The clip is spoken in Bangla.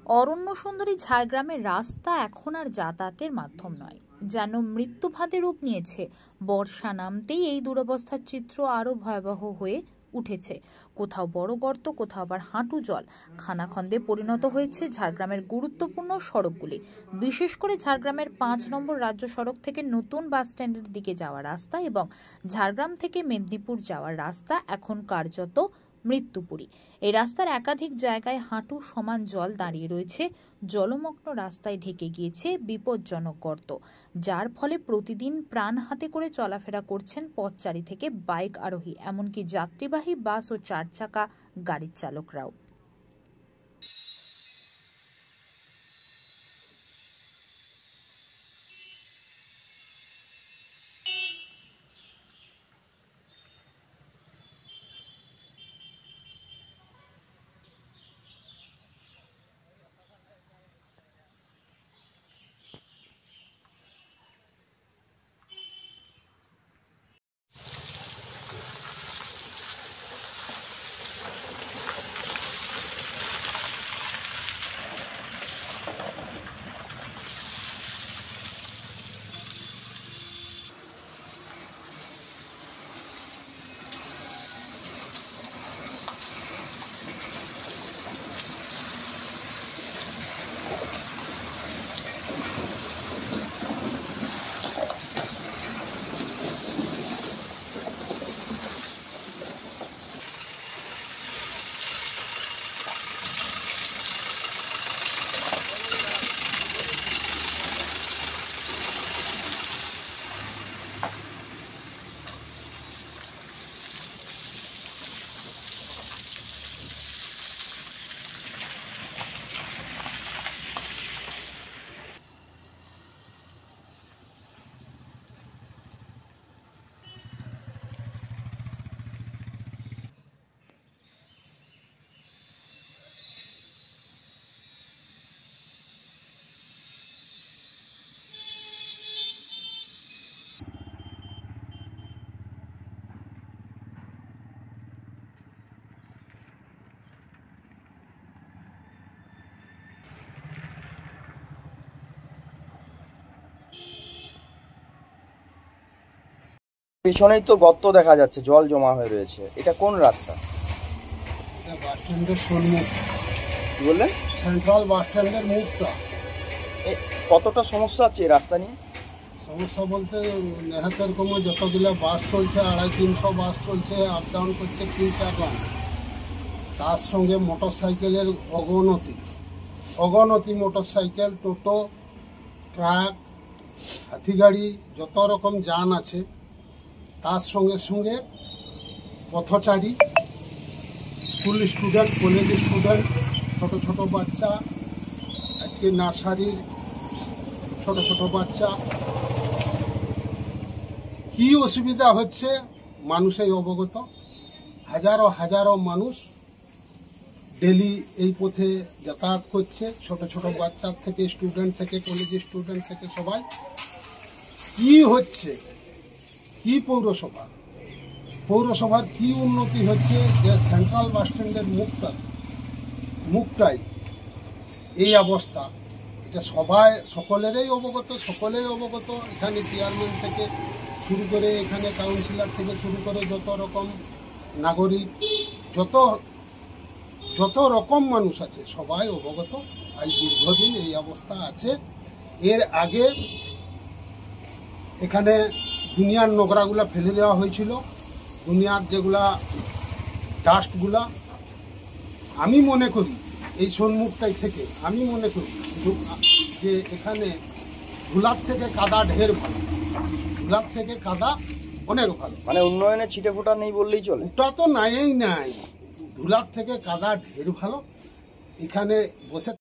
অরণ্য সুন্দরী ঝাড়গ্রামের রাস্তা এখন আর যাতায়াতের মাধ্যম নয়, যেন মৃত্যুফাতে রূপ নিয়েছে। বর্ষা নামতেই এই দুরবস্থার চিত্র আরো ভয়াবহ হয়ে উঠেছে। কোথাও বড় গর্ত, কোথাও আবার হাঁটু জল। খানাখন্দে পরিণত হয়েছে ঝাড়গ্রামের গুরুত্বপূর্ণ সড়কগুলি। বিশেষ করে ঝাড়গ্রামের 5 নম্বর রাজ্য সড়ক থেকে নতুন বাস স্ট্যান্ডের দিকে যাওয়ার রাস্তা এবং ঝাড়গ্রাম থেকে মেদিনীপুর যাওয়ার রাস্তা এখন কার্যত মৃত্যুপুরী। এই রাস্তার একাধিক জায়গায় হাঁটু সমান জল দাঁড়িয়ে রয়েছে। জলমগ্ন রাস্তায় ঢেকে গিয়েছে বিপজ্জনক গর্ত, যার ফলে প্রতিদিন প্রাণ হাতে করে চলাফেরা করছেন পথচারী থেকে বাইক আরোহী, এমনকি যাত্রীবাহী বাস ও 4 চাকা গাড়ির চালকরাও। পেছনেই তো গর্ত দেখা যাচ্ছে, জল জমা হয়ে রয়েছে। এটা কোন রাস্তা? বাস স্ট্যান্ডের সম্মুখ। কি বললেন? সেন্ট্রাল বাস স্ট্যান্ডের মুখটা। কতটা সমস্যা আছে এই রাস্তা নিয়ে? সমস্যা বলতে নেহাতের কম যতগুলো বাস চলছে, 250-300 বাস চলছে, আপ ডাউন করছে 3-4 রান। তার সঙ্গে মোটর সাইকেলের অগণতি মোটর সাইকেল, টোটো, ট্রাক, হাতি গাড়ি, যত রকম যান আছে। তার সঙ্গে সঙ্গে পথচারী, স্কুল স্টুডেন্ট, কলেজ স্টুডেন্ট, ছোট ছোট বাচ্চা, আজকে নার্সারির ছোট ছোট বাচ্চা, কি অসুবিধা হচ্ছে মানুষই অবগত। হাজারো হাজারো মানুষ ডেলি এই পথে যাতায়াত করছে, ছোট ছোট বাচ্চা থেকে, স্টুডেন্ট থেকে, কলেজ স্টুডেন্ট থেকে সবাই। কি হচ্ছে, কি পৌরসভার কি উন্নতি হচ্ছে যে সেন্ট্রাল বাস স্ট্যান্ডের মুখটাই এই অবস্থা। এটা সকলেই অবগত। এখানে চেয়ারম্যান থেকে শুরু করে, এখানে কাউন্সিলর থেকে শুরু করে, যত রকম নাগরিক, যত রকম মানুষ আছে সবাই অবগত। আজ দীর্ঘদিন এই অবস্থা আছে। এর আগে এখানে দুনিয়ার নোংরাগুলা ফেলে দেওয়া হয়েছিল, দুনিয়ার যেগুলা ডাস্টগুলা। আমি মনে করি এই সম্মুখটাই থেকে আমি মনে করি যে এখানে ধুলার থেকে কাদা ঢের ভালো, ধুলার থেকে কাদা অনেক ভালো। মানে উন্নয়নে ছিটে ফোটা নেই বললেই চলে। ওটা তো নাই, ধুলার থেকে কাদা ঢের ভালো। এখানে বসে